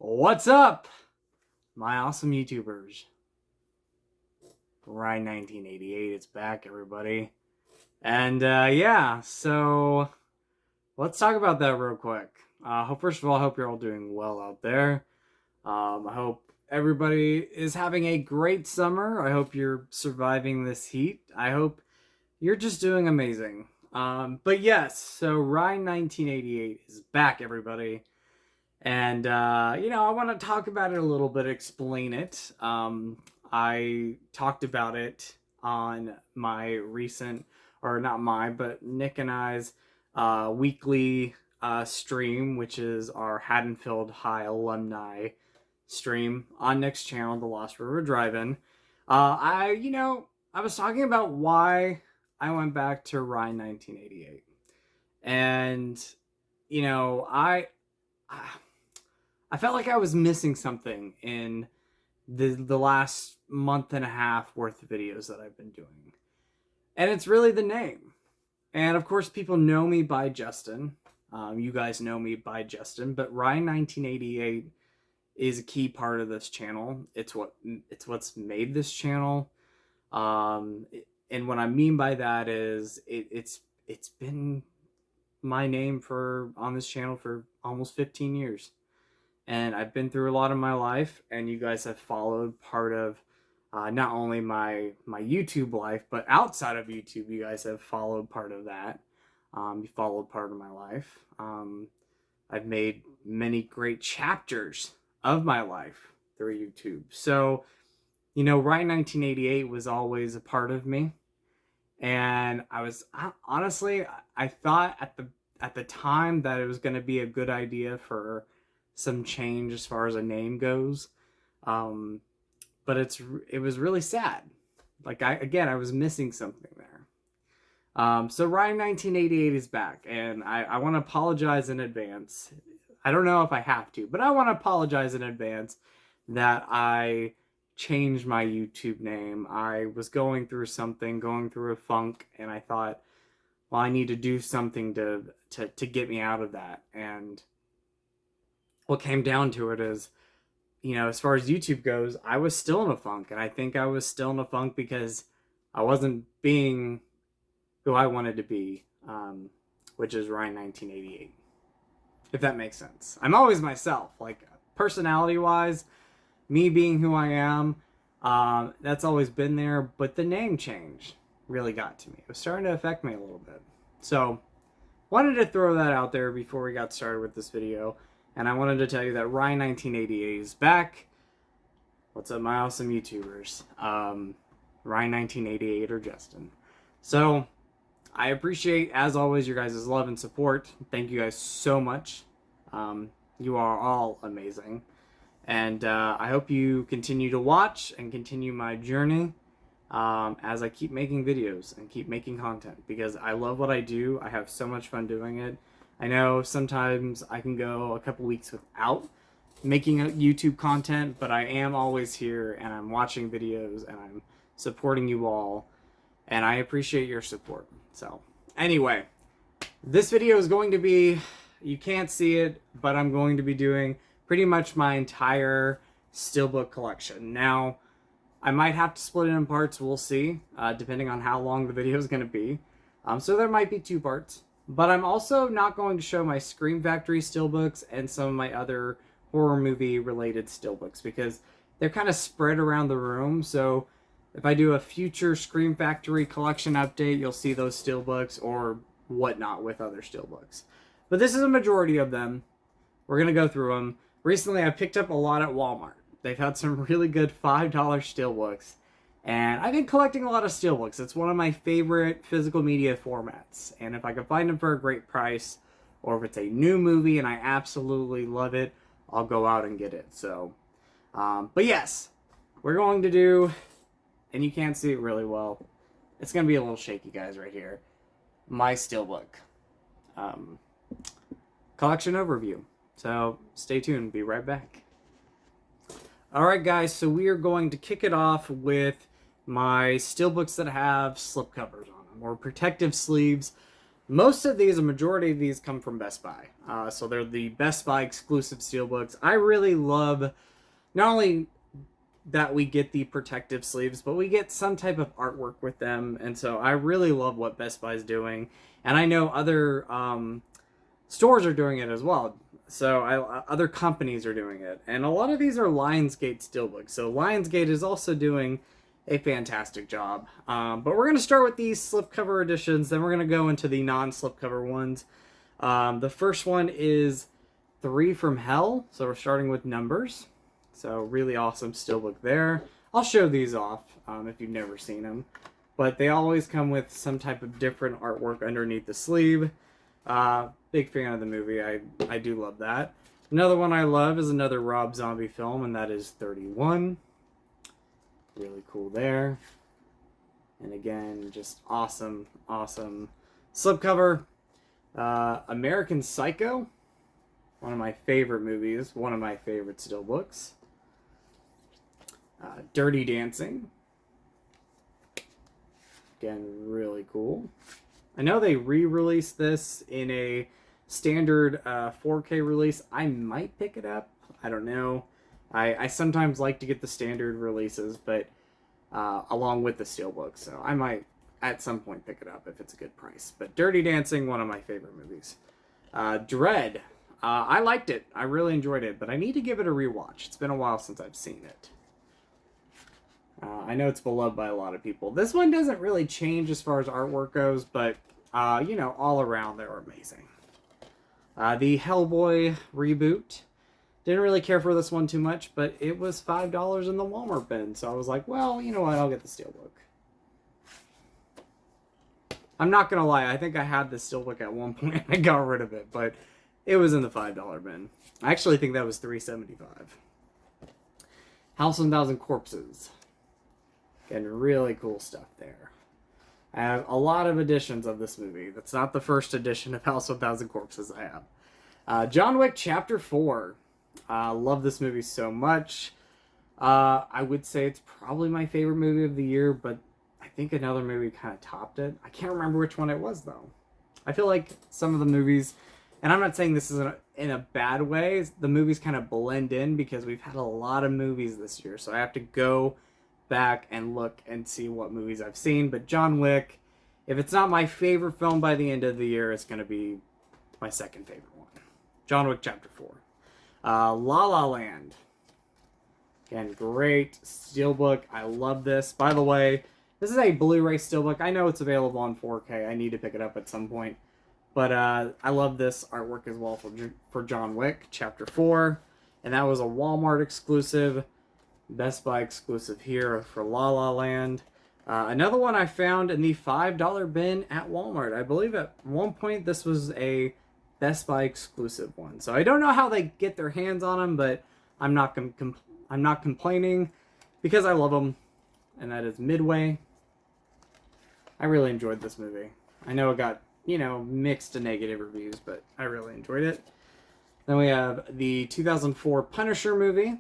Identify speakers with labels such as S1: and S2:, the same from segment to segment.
S1: What's up, my awesome YouTubers? Rhine1988 is back, everybody. And yeah, so let's talk about that real quick. First of all, I hope you're all doing well out there. I hope everybody is having a great summer. I hope you're surviving this heat. I hope you're just doing amazing. But yes, so Rhine1988 is back, everybody. And, I want to talk about it a little bit, explain it. I talked about it on my recent, or not mine, but Nick and I's weekly stream, which is our Haddonfield High alumni stream on Nick's channel, The Lost River Drive-In. I was talking about why I went back to Rhine1988. And, I felt like I was missing something in the last month and a half worth of videos that I've been doing. And it's really the name. And of course, people know me by Justin. You guys know me by Justin, but Rhine1988 is a key part of this channel. It's what's made this channel. And what I mean by that is it's been my name on this channel for almost 15 years. And I've been through a lot of my life, and you guys have followed part of not only my YouTube life, but outside of YouTube, you guys have followed part of that. You followed part of my life. I've made many great chapters of my life through YouTube. So, Rhine1988 was always a part of me. And I was, honestly, I thought at the time that it was going to be a good idea for some change as far as a name goes, but it was really sad. Like I was missing something there. So Rhine1988 is back, and I want to apologize in advance. I don't know if I have to, but I want to apologize in advance that I changed my YouTube name. I was going through a funk, and I thought, well, I need to do something to get me out of that. And what came down to it is, as far as YouTube goes, I was still in a funk. And I think I was still in a funk because I wasn't being who I wanted to be, which is Rhine1988. If that makes sense. I'm always myself. Like, personality-wise, me being who I am, that's always been there. But the name change really got to me. It was starting to affect me a little bit. So, wanted to throw that out there before we got started with this video. And I wanted to tell you that Rhine1988 is back. What's up, my awesome YouTubers? Rhine1988 or Justin. So, I appreciate, as always, your guys' love and support. Thank you guys so much. You are all amazing. And I hope you continue to watch and continue my journey as I keep making videos and keep making content. Because I love what I do. I have so much fun doing it. I know sometimes I can go a couple weeks without making YouTube content, but I am always here, and I'm watching videos, and I'm supporting you all, and I appreciate your support. So, anyway, this video is going to be, you can't see it, but I'm going to be doing pretty much my entire Steelbook collection. Now, I might have to split it in parts, we'll see, depending on how long the video is going to be. So there might be 2 parts. But I'm also not going to show my Scream Factory Steelbooks and some of my other horror movie related Steelbooks because they're kind of spread around the room. So if I do a future Scream Factory collection update, you'll see those Steelbooks or whatnot with other Steelbooks. But this is a majority of them. We're going to go through them. Recently, I picked up a lot at Walmart. They've had some really good $5 Steelbooks. And I've been collecting a lot of Steelbooks. It's one of my favorite physical media formats. And if I can find them for a great price, or if it's a new movie and I absolutely love it, I'll go out and get it. So, but yes, we're going to do, and you can't see it really well, it's going to be a little shaky, guys, right here, my Steelbook collection overview. So stay tuned, be right back. Alright guys, so we are going to kick it off with my Steelbooks that have slipcovers on them, or protective sleeves. Most of these, a majority of these come from Best Buy. So they're the Best Buy exclusive steelbooks. I really love not only that we get the protective sleeves, but we get some type of artwork with them. And so I really love what Best Buy is doing. And I know other stores are doing it as well. So other companies are doing it. And a lot of these are Lionsgate steelbooks. So Lionsgate is also doing a fantastic job. But we're going to start with these slipcover editions. Then we're going to go into the non-slipcover ones. The first one is 3 from Hell. So we're starting with numbers. So really awesome steelbook there. I'll show these off if you've never seen them. But they always come with some type of different artwork underneath the sleeve. Big fan of the movie. I do love that. Another one I love is another Rob Zombie film, and that is 31. Really cool there. And again, just awesome, awesome slipcover. American Psycho. One of my favorite movies. One of my favorite steelbooks. Dirty Dancing. Again, really cool. I know they re-released this in a standard 4K release. I might pick it up. I don't know. I sometimes like to get the standard releases, but along with the steelbook. So I might at some point pick it up if it's a good price. But Dirty Dancing, one of my favorite movies. Dread. I liked it. I really enjoyed it, but I need to give it a rewatch. It's been a while since I've seen it. I know it's beloved by a lot of people. This one doesn't really change as far as artwork goes, but, you know, all around they're amazing. The Hellboy reboot. Didn't really care for this one too much, but it was $5 in the Walmart bin. So I was like, well, you know what, I'll get the steelbook. I'm not going to lie, I think I had the steelbook at one point and I got rid of it, but it was in the $5 bin. I actually think that was $3.75. House of 1,000 Corpses. Again, really cool stuff there. I have a lot of editions of this movie. That's not the first edition of House of 1,000 Corpses I have. John Wick Chapter 4. Love this movie so much. I would say it's probably my favorite movie of the year, but I think another movie kind of topped it. I can't remember which one it was, though. I feel like some of the movies, and I'm not saying this is in a bad way, the movies kind of blend in because we've had a lot of movies this year, so I have to go back and look and see what movies I've seen. But John Wick, if it's not my favorite film by the end of the year, it's going to be my second favorite one. John Wick Chapter 4. La La Land. Again, great steelbook. I love this. By the way, this is a Blu-ray steelbook. I know it's available on 4K. I need to pick it up at some point. But I love this artwork as well for John Wick Chapter 4. And that was a Walmart exclusive. Best Buy exclusive here for La La Land. Another one I found in the $5 bin at Walmart. I believe at one point this was a Best Buy exclusive one. So I don't know how they get their hands on them, but I'm not complaining because I love them. And that is Midway. I really enjoyed this movie. I know it got, you know, mixed to negative reviews, but I really enjoyed it. Then we have the 2004 Punisher movie.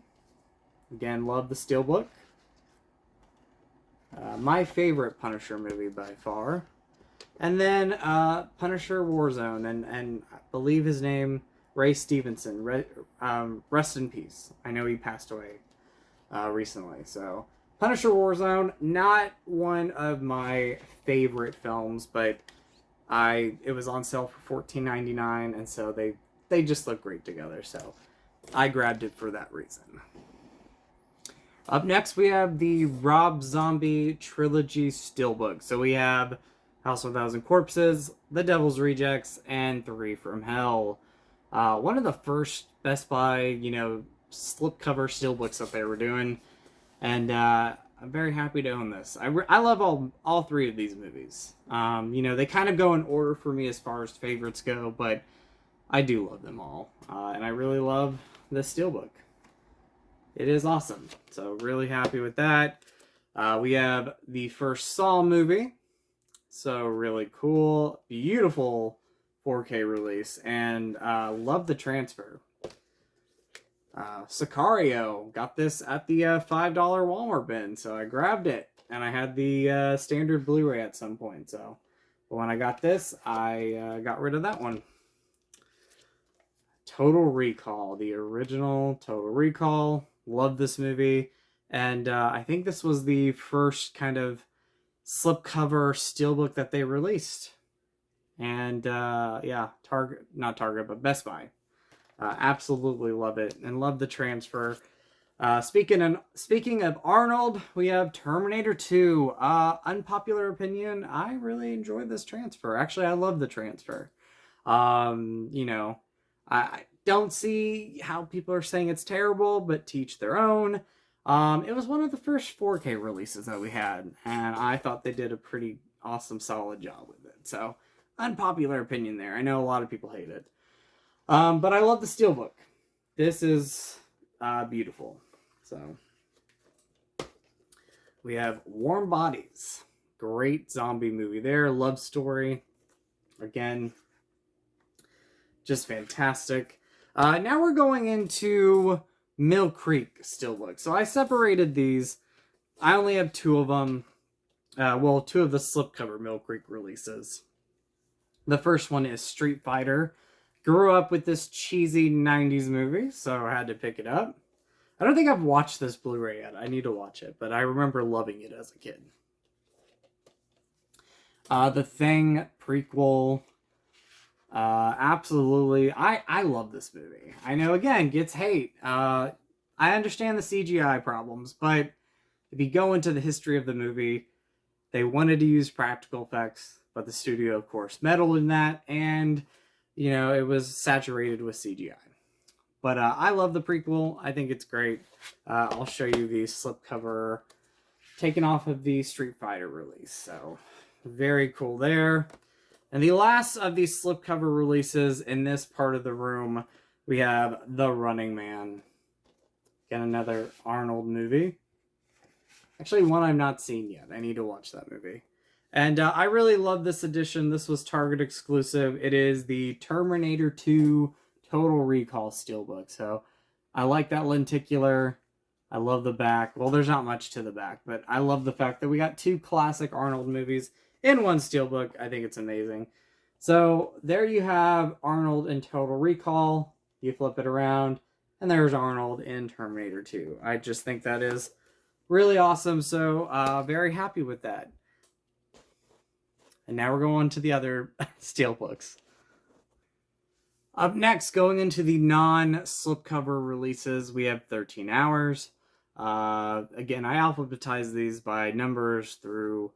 S1: Again, love the steelbook. My favorite Punisher movie by far. And then Punisher Warzone, and I believe his name, Ray Stevenson. Rest in peace. I know he passed away recently. So Punisher Warzone, not one of my favorite films, but it was on sale for $14.99, and so they just look great together. So I grabbed it for that reason. Up next, we have the Rob Zombie Trilogy Steelbook. So we have House of 1,000 Corpses, The Devil's Rejects, and 3 from Hell. One of the first Best Buy, you know, slipcover steelbooks that they were doing. And I'm very happy to own this. I love all 3 of these movies. You know, they kind of go in order for me as far as favorites go, but I do love them all. And I really love this steelbook. It is awesome. So really happy with that. We have the first Saw movie. So really cool. Beautiful 4K release. And love the transfer. Sicario. Got this at the $5 Walmart bin. So I grabbed it. And I had the standard Blu-ray at some point. So But when I got this, I got rid of that one. Total Recall, the original Total Recall. Love this movie. And I think this was the first kind of slipcover steelbook that they released. And yeah, not Target, but Best Buy. Absolutely love it and love the transfer. Speaking of Arnold, we have Terminator 2. Unpopular opinion, I really enjoyed this transfer. Actually, I love the transfer. You know, I don't see how people are saying it's terrible, but to each their own. It was one of the first 4K releases that we had, and I thought they did a pretty awesome, solid job with it. So, unpopular opinion there. I know a lot of people hate it. But I love the Steelbook. This is beautiful. So, we have Warm Bodies. Great zombie movie there. Love story. Again, just fantastic. Now we're going into Mill Creek Steelbook. So I separated these. I only have 2 of them. Well, 2 of the slipcover Mill Creek releases. The first one is Street Fighter. Grew up with this cheesy 90s movie, so I had to pick it up. I don't think I've watched this Blu-ray yet. I need to watch it, but I remember loving it as a kid. The Thing prequel. Absolutely. I love this movie. I know, again, gets hate. I understand the CGI problems, but if you go into the history of the movie, they wanted to use practical effects, but the studio, of course, meddled in that, and, you know, it was saturated with CGI. But I love the prequel. I think it's great. I'll show you the slipcover taken off of the Street Fighter release. So, very cool there. And the last of these slipcover releases in this part of the room, we have The Running Man. Again, another Arnold movie. Actually, one I've not seen yet. I need to watch that movie. And I really love this edition. This was Target exclusive. It is the Terminator 2 Total Recall Steelbook. So I like that lenticular. I love the back. Well, there's not much to the back, but I love the fact that we got 2 classic Arnold movies in one steelbook. I think it's amazing. So there you have Arnold in Total Recall. You flip it around, and there's Arnold in Terminator 2. I just think that is really awesome. So very happy with that. And now we're going to the other steelbooks. Up next, going into the non-slipcover releases, we have 13 Hours. Again, I alphabetize these by numbers through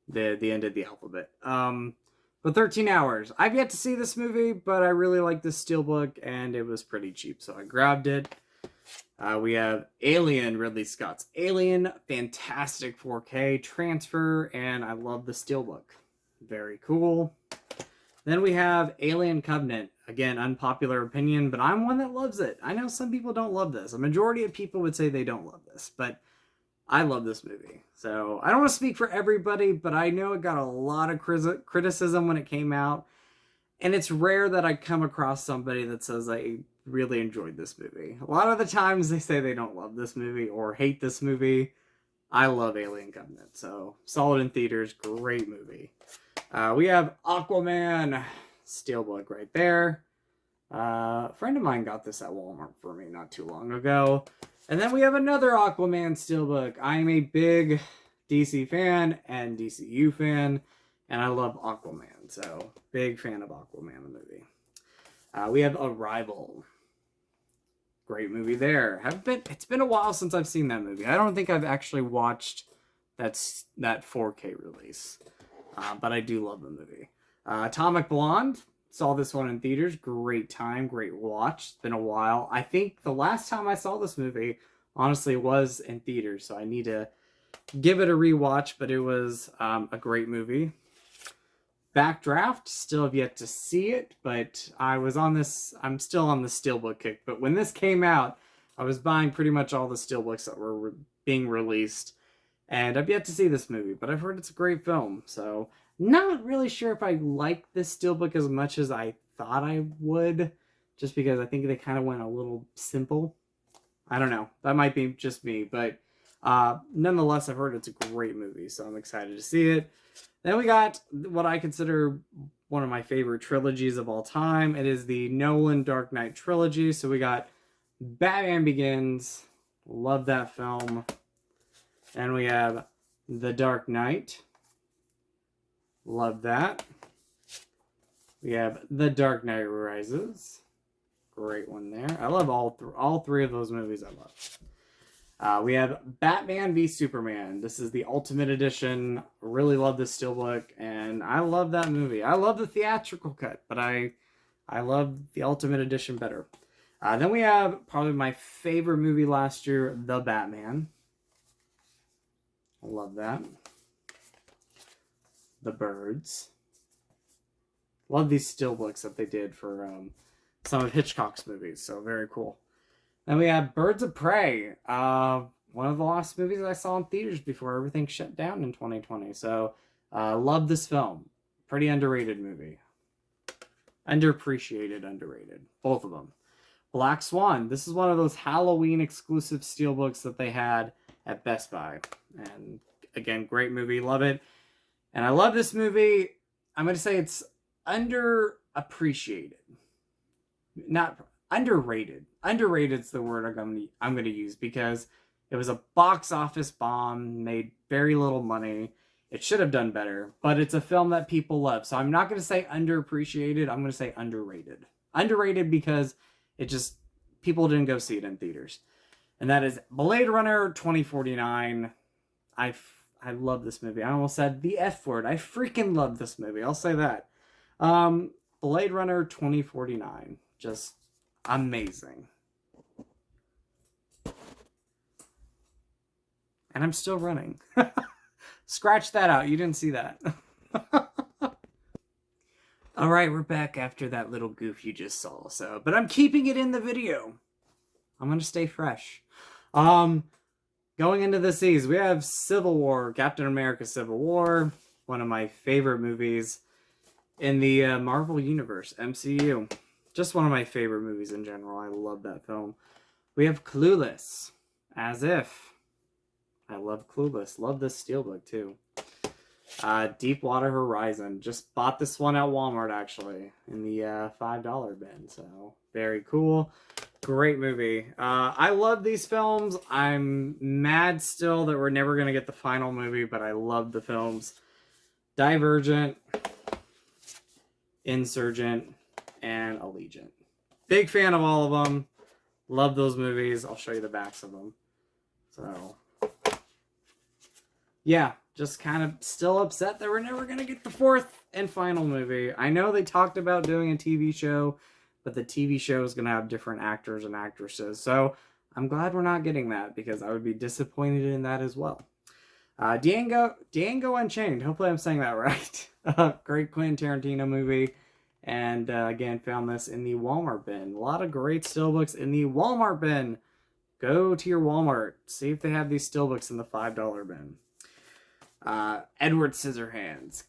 S1: the end of the alphabet. But 13 Hours. I've yet to see this movie, but I really like this steelbook, and it was pretty cheap, so I grabbed it. We have Alien, Ridley Scott's Alien. Fantastic 4K transfer, and I love the steelbook. Very cool. Then we have Alien Covenant. Again, unpopular opinion, but I'm one that loves it. I know some people don't love this. A majority of people would say they don't love this, but I love this movie. So I don't want to speak for everybody, but I know it got a lot of criticism when it came out. And it's rare that I come across somebody that says I really enjoyed this movie. A lot of the times they say they don't love this movie or hate this movie. I love Alien Covenant. So solid in theaters, great movie. We have Aquaman steelbook right there. A friend of mine got this at Walmart for me not too long ago. And then we have another Aquaman steelbook. I'm a big DC fan and DCU fan, and I love Aquaman. So, big fan of Aquaman, the movie. We have Arrival. Great movie there. It's been a while since I've seen that movie. I don't think I've actually watched that 4K release. But I do love the movie. Atomic Blonde. Saw this one in theaters. Great time, great watch. It's been a while. I think the last time I saw this movie, honestly, was in theaters. So I need to give it a rewatch, but it was a great movie. Backdraft. Still have yet to see it, but I'm still on the steelbook kick. But when this came out, I was buying pretty much all the steelbooks that were being released. And I've yet to see this movie, but I've heard it's a great film. So, not really sure if I like this steelbook as much as I thought I would. Just because I think they kind of went a little simple. I don't know. That might be just me. But nonetheless, I've heard it's a great movie. So, I'm excited to see it. Then we got what I consider one of my favorite trilogies of all time. It is the Nolan Dark Knight trilogy. So we got Batman Begins. Love that film. And we have The Dark Knight. Love that. We have The Dark Knight Rises. Great one there. I love all three of those movies. I love. We have Batman v Superman. This is the Ultimate Edition. Really love this Steelbook, and I love that movie. I love the theatrical cut, but I love the Ultimate Edition better. Then we have probably my favorite movie last year, The Batman. I love that. The Birds. Love these Steelbooks that they did for some of Hitchcock's movies, so very cool. Then we have Birds of Prey, one of the last movies I saw in theaters before everything shut down in 2020. So, love this film. Pretty underrated movie. Underappreciated, underrated. Both of them. Black Swan. This is one of those Halloween exclusive Steelbooks that they had at Best Buy. And again, great movie. Love it. And I love this movie. I'm going to say it's underappreciated. Not underrated. Underrated is the word I'm going to use, because it was a box office bomb, made very little money. It should have done better, but it's a film that people love. So I'm not going to say underappreciated. I'm going to say underrated. Underrated because it just, people didn't go see it in theaters. And that is Blade Runner 2049. I love this movie. I almost said the F word. I freaking love this movie. I'll say that. Blade Runner 2049. Just amazing. And I'm still running. Scratch that out. You didn't see that. All right, we're back after that little goof you just saw. But I'm keeping it in the video. I'm going to stay fresh. Going into the seas, we have Civil War, Captain America Civil War. One of my favorite movies in the Marvel Universe, MCU. Just one of my favorite movies in general. I love that film. We have Clueless, As If. I love Clueless. Love this Steelbook too. Deepwater Horizon. Just bought this one at Walmart actually in the $5 bin. So very cool. Great movie. I love these films. I'm mad still that we're never going to get the final movie, but I love the films. Divergent, Insurgent, and Allegiant. Big fan of all of them. Love those movies. I'll show you the backs of them. So, yeah, just kind of still upset that we're never going to get the fourth and final movie. I know they talked about doing a TV show, but the TV show is going to have different actors and actresses. So, I'm glad we're not getting that, because I would be disappointed in that as well. Django Unchained. Hopefully I'm saying that right. Great Quentin Tarantino movie. And again, found this in the Walmart bin. A lot of great Steelbooks in the Walmart bin. Go to your Walmart. See if they have these Steelbooks in the $5 bin. Edward Scissorhands.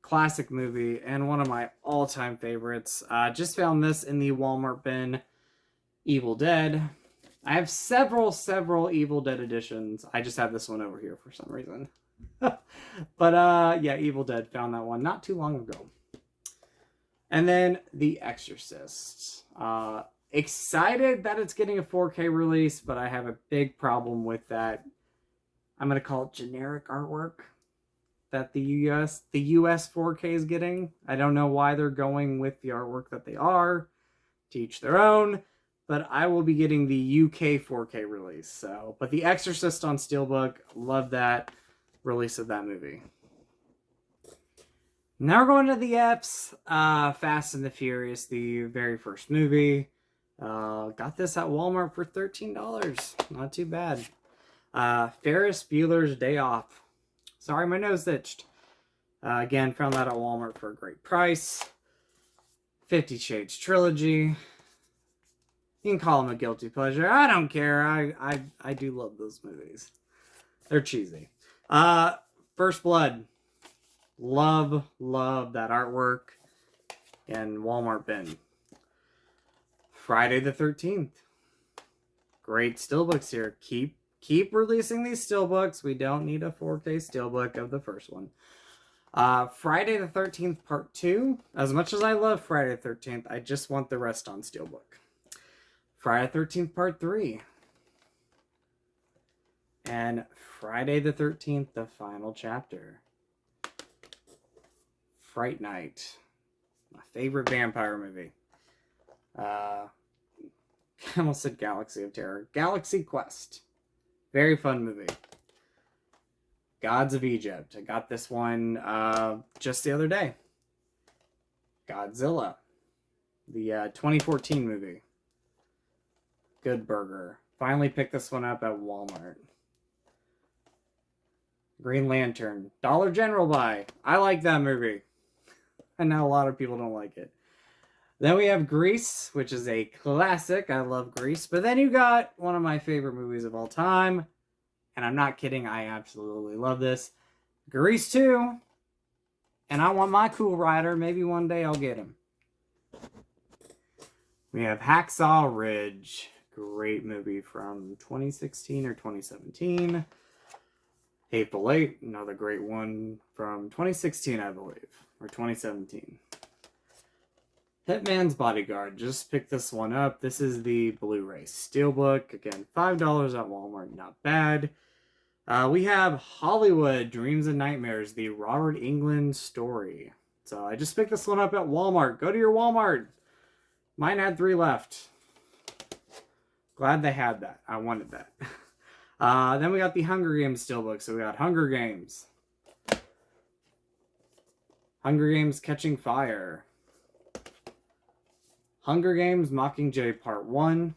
S1: Classic movie. And one of my all-time favorites. Just found this in the Walmart bin. Evil Dead. I have several Evil Dead editions. I just have this one over here for some reason. But yeah, Evil Dead. Found that one not too long ago. And then The Exorcist. Excited that it's getting a 4K release, but I have a big problem with that. I'm going to call it generic artwork that the US 4K is getting. I don't know why they're going with the artwork that they are. To each their own. But I will be getting the UK 4K release. So, but The Exorcist on Steelbook, love that release of that movie. Now we're going to the F's. Fast and the Furious, the very first movie. Got this at Walmart for $13. Not too bad. Ferris Bueller's Day Off. Sorry, my nose itched. Again, found that at Walmart for a great price. 50 Shades Trilogy. You can call them a guilty pleasure. I don't care. I do love those movies. They're cheesy. First Blood. Love that artwork. And Walmart bin. Friday the 13th. Great Steelbooks here. Keep releasing these Steelbooks. We don't need a 4K Steelbook of the first one. Friday the 13th Part 2. As much as I love Friday the 13th, I just want the rest on Steelbook. Friday the 13th Part 3. And Friday the 13th, the final chapter. Fright Night. My favorite vampire movie. I almost said Galaxy of Terror. Galaxy Quest. Very fun movie. Gods of Egypt. I got this one just the other day. Godzilla. The 2014 movie. Good Burger. Finally picked this one up at Walmart. Green Lantern. Dollar General buy. I like that movie. I know a lot of people don't like it. Then we have Grease, which is a classic. I love Grease. But then you got one of my favorite movies of all time. And I'm not kidding. I absolutely love this. Grease 2. And I want my Cool Rider. Maybe one day I'll get him. We have Hacksaw Ridge. Great movie from 2016 or 2017. Hateful Eight. Another great one from 2016, I believe. Or 2017. Hitman's Bodyguard. Just picked this one up. This is the Blu-ray Steelbook. Again, $5 at Walmart. Not bad. We have Hollywood Dreams and Nightmares. The Robert Englund story. So I just picked this one up at Walmart. Go to your Walmart. Mine had 3 left. Glad they had that. I wanted that. Then we got the Hunger Games Steelbook. So we got Hunger Games. Hunger Games Catching Fire. Hunger Games Mockingjay Part 1.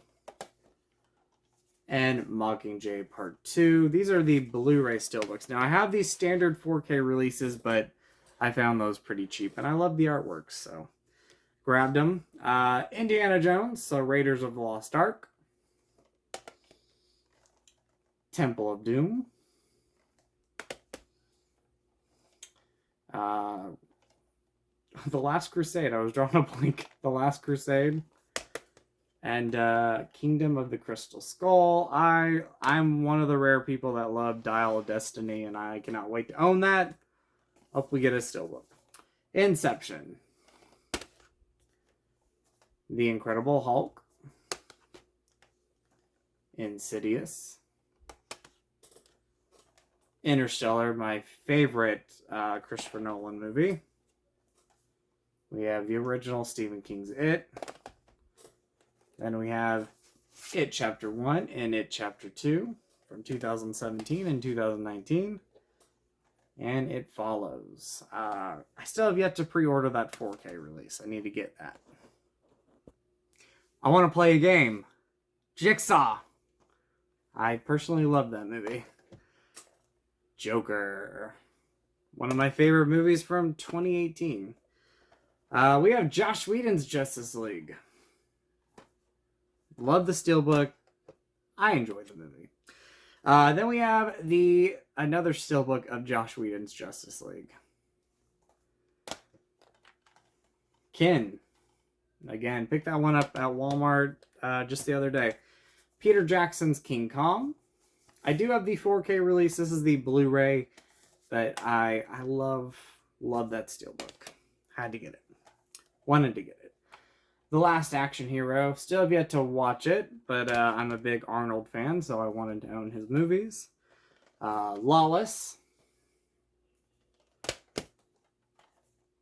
S1: And Mockingjay Part 2. These are the Blu-ray Steelbooks. Now, I have these standard 4K releases, but I found those pretty cheap. And I love the artwork, so grabbed them. Indiana Jones, so Raiders of the Lost Ark. Temple of Doom. The Last Crusade. I was drawing a blank. The Last Crusade. And Kingdom of the Crystal Skull. I'm one of the rare people that love Dial of Destiny, and I cannot wait to own that. Hope we get a Steelbook. Inception. The Incredible Hulk. Insidious. Interstellar, my favorite Christopher Nolan movie. We have the original Stephen King's It. Then we have It Chapter 1 and It Chapter 2 from 2017 and 2019. And It Follows. I still have yet to pre-order that 4K release. I need to get that. I want to play a game. Jigsaw. I personally love that movie. Joker. One of my favorite movies from 2018. We have Joss Whedon's Justice League. Love the Steelbook. I enjoyed the movie. Then we have another Steelbook of Joss Whedon's Justice League. Kin. Again, picked that one up at Walmart just the other day. Peter Jackson's King Kong. I do have the 4K release. This is the Blu-ray, but I love that Steelbook. Had to get it. Wanted to get it. The Last Action Hero. Still have yet to watch it, but I'm a big Arnold fan, so I wanted to own his movies. Lawless.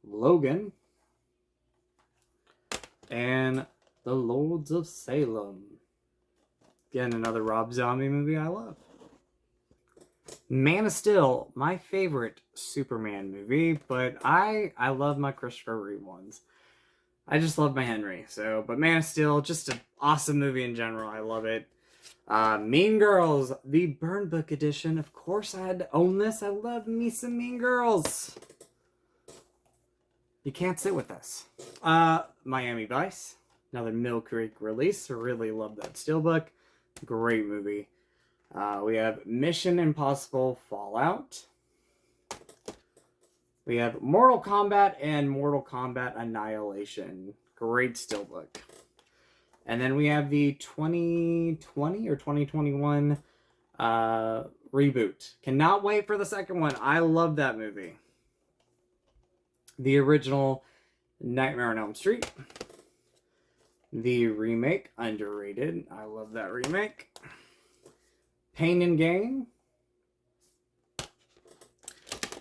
S1: Logan. And The Lords of Salem. Again, another Rob Zombie movie I love. Man of Steel, my favorite Superman movie, but I love my Christopher Reeve ones. I just love my Henry, but Man of Steel, just an awesome movie in general. I love it. Mean Girls, the Burn Book edition. Of course I had to own this. I love me some Mean Girls. You can't sit with us. Miami Vice, another Mill Creek release. I really love that Steelbook. Great movie. We have Mission Impossible Fallout. We have Mortal Kombat and Mortal Kombat Annihilation. Great Steelbook. And then we have the 2020 or 2021 reboot. Cannot wait for the second one. I love that movie. The original Nightmare on Elm Street. The remake, underrated. I love that remake. Pain and Gain.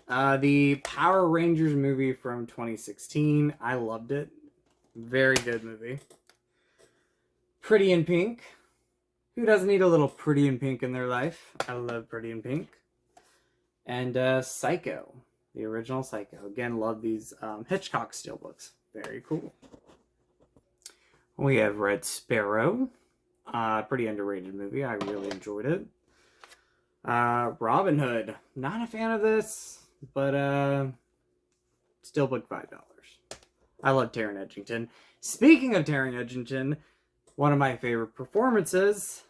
S1: The Power Rangers movie from 2016. I loved it. Very good movie. Pretty in Pink. Who doesn't need a little Pretty in Pink in their life? I love Pretty in Pink. And Psycho. The original Psycho. Again, love these Hitchcock steelbooks. Very cool. We have Red Sparrow. Pretty underrated movie. I really enjoyed it. Robin Hood. Not a fan of this, but Steelbook $5. I love Taron Egerton. Speaking of Taron Egerton, one of my favorite performances,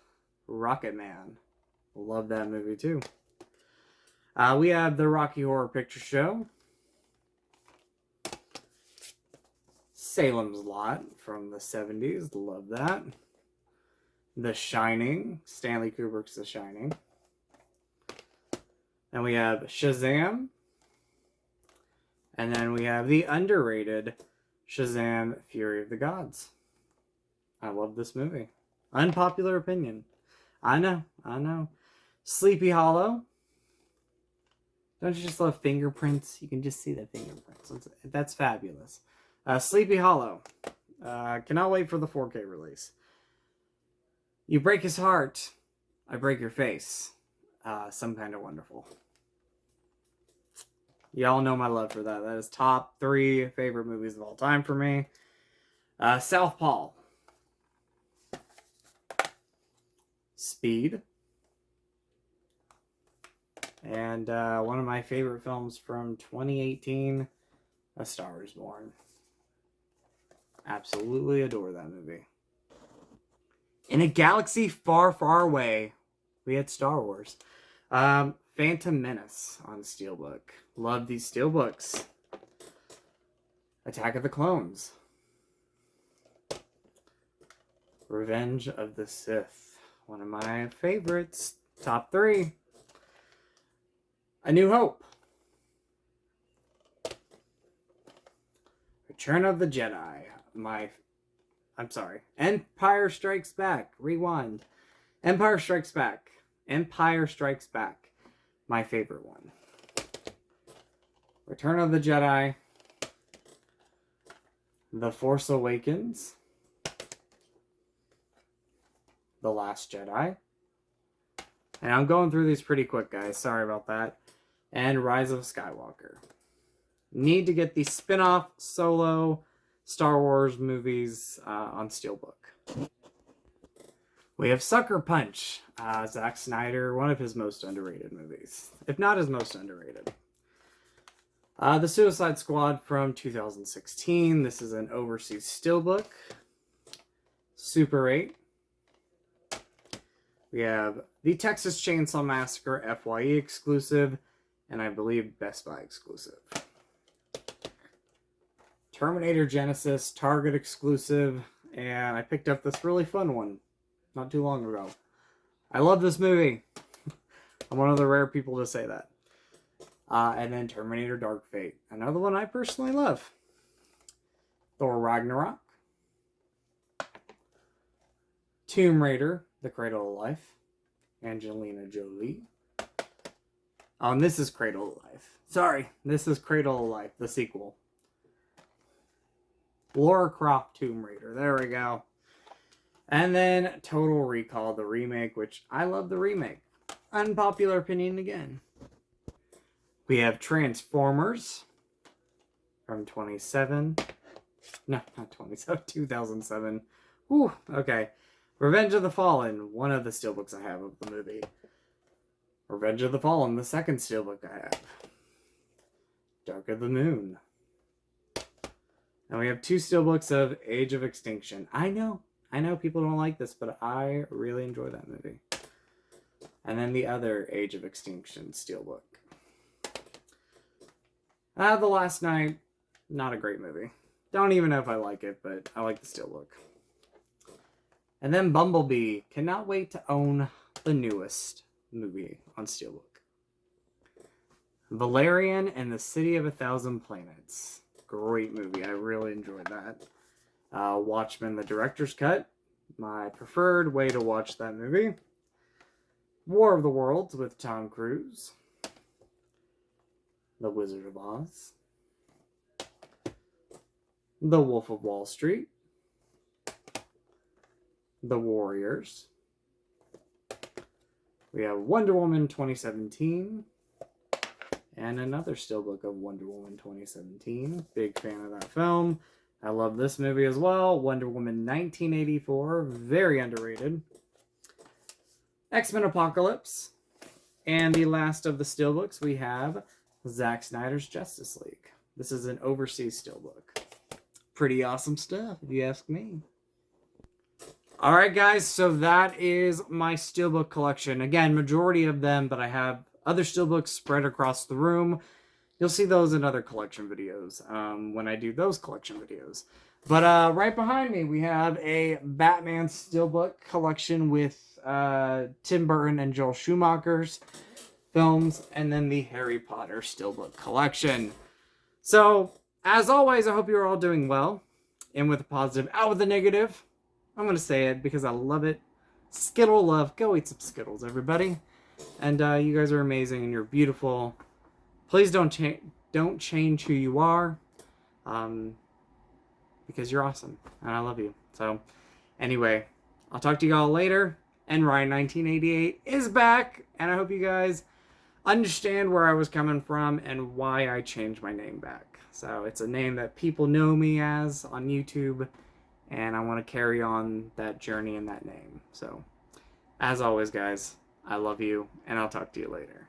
S1: Rocket Man. Love that movie too. We have the Rocky Horror Picture Show. Salem's Lot from the 70s. Love that. The Shining. Stanley Kubrick's The Shining. Then we have Shazam. And then we have the underrated Shazam! Fury of the Gods. I love this movie. Unpopular opinion. I know. Sleepy Hollow. Don't you just love fingerprints? You can just see the fingerprints. That's fabulous. Sleepy Hollow. Cannot wait for the 4K release. You break his heart, I break your face. Some Kind of Wonderful. Y'all know my love for that. That is top 3 favorite movies of all time for me. Southpaw. Speed. And one of my favorite films from 2018, A Star is Born. Absolutely adore that movie. In a galaxy far, far away, we had Star Wars. Phantom Menace on Steelbook. Love these Steelbooks. Attack of the Clones. Revenge of the Sith. One of my favorites. Top 3. A New Hope. Return of the Jedi. Empire Strikes Back. Rewind. Empire Strikes Back. Empire Strikes Back. My favorite one. Return of the Jedi. The Force Awakens. The Last Jedi. And I'm going through these pretty quick, guys. Sorry about that. And Rise of Skywalker. Need to get the spin-off solo Star Wars movies on Steelbook. We have Sucker Punch. Zack Snyder, one of his most underrated movies. If not his most underrated. The Suicide Squad from 2016. This is an overseas Steelbook. Super 8. We have the Texas Chainsaw Massacre FYE exclusive, and I believe Best Buy exclusive. Terminator Genesis Target exclusive, and I picked up this really fun one not too long ago. I love this movie. I'm one of the rare people to say that. And then Terminator Dark Fate, another one I personally love. Thor Ragnarok. Tomb Raider, The Cradle of Life. Angelina Jolie. And this is Cradle of Life. Sorry, this is Cradle of Life, the sequel. Lara Croft Tomb Raider. There we go. And then Total Recall, the remake, which I love the remake. Unpopular opinion again. We have Transformers from 2007. Whew, okay. Revenge of the Fallen, one of the steelbooks I have of the movie. Revenge of the Fallen, the second steelbook I have. Dark of the Moon. And we have 2 steelbooks of Age of Extinction. I know people don't like this, but I really enjoy that movie. And then the other Age of Extinction steelbook. The Last Night, not a great movie. Don't even know if I like it, but I like the steelbook. And then Bumblebee. Cannot wait to own the newest movie on Steelbook. Valerian and the City of a Thousand Planets. great movie. I really enjoyed that. Watchmen, the director's cut, my preferred way to watch that movie. War of the Worlds with Tom Cruise. The Wizard of Oz. The Wolf of Wall Street. The Warriors. We have Wonder Woman 2017. And another Steelbook of Wonder Woman 2017. Big fan of that film. I love this movie as well. Wonder Woman 1984. Very underrated. X-Men Apocalypse. And the last of the Steelbooks, we have Zack Snyder's Justice League. This is an overseas Steelbook. Pretty awesome stuff, if you ask me. Alright guys, so that is my Steelbook collection. Again, majority of them, but I have other Steelbooks spread across the room. You'll see those in other collection videos when I do those collection videos. But right behind me, we have a Batman Steelbook collection with Tim Burton and Joel Schumacher's films, and then the Harry Potter Steelbook collection. So, as always, I hope you're all doing well. In with the positive, out with the negative. I'm going to say it because I love it. Skittle love. Go eat some Skittles, everybody. And you guys are amazing and you're beautiful. Please don't change who you are. Because you're awesome. And I love you. So, anyway, I'll talk to you all later. And Rhine1988 is back. And I hope you guys understand where I was coming from and why I changed my name back. So, it's a name that people know me as on YouTube. And I want to carry on that journey and that name. So, as always, guys, I love you, and I'll talk to you later.